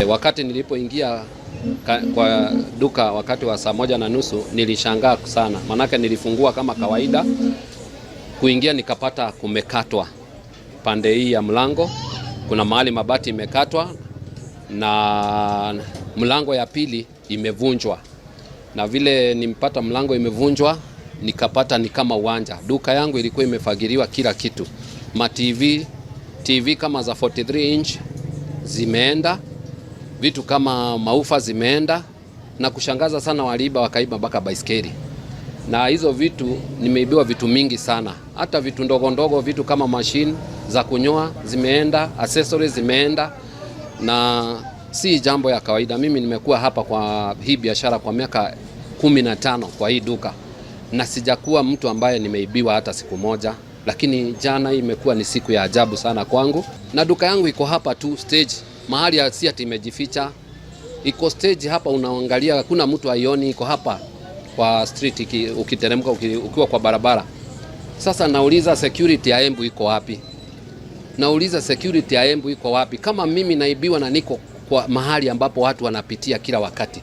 Wakati nilipoingia kwa duka wakati wa 1:30 nilishangaa sana, manake nilifungua kama kawaida. Kuingia nikapata kumekatwa pande hii ya mlango, kuna mahali mabati imekatwa na mlango ya pili imevunjwa. Na vile nimpata mlango imevunjwa, nikapata ni kama uwanja. Duka yangu ilikuwa imefagiliwa kila kitu. TV kama za 43 inch zimeenda, vitu kama maufa zimeenda, na kushangaza sana waliiba wakaiba mpaka baiskeli. Na hizo vitu nimeibiwa vitu mingi sana. Hata vitu ndogo ndogo, vitu kama machine za kunyoa zimeenda, accessories zimeenda, na si jambo ya kawaida. Mimi nimekuwa hapa kwa hii biashara kwa miaka 15 kwa hii duka, na sijakuwa mtu ambaye nimeibiwa hata siku moja. Lakini jana imekuwa ni siku ya ajabu sana kwangu. Na duka yangu iko hapa tu stage, mahali ya si ati imejificha. Iko stage hapa, unaangalia kuna mtu aioni, iko hapa kwa street ukiteremka ukiwa kwa barabara. Sasa nauliza security ya Embu iko wapi? Nauliza security ya Embu iko wapi? Kama mimi naibiwa na niko kwa mahali ambapo watu wanapitia kila wakati.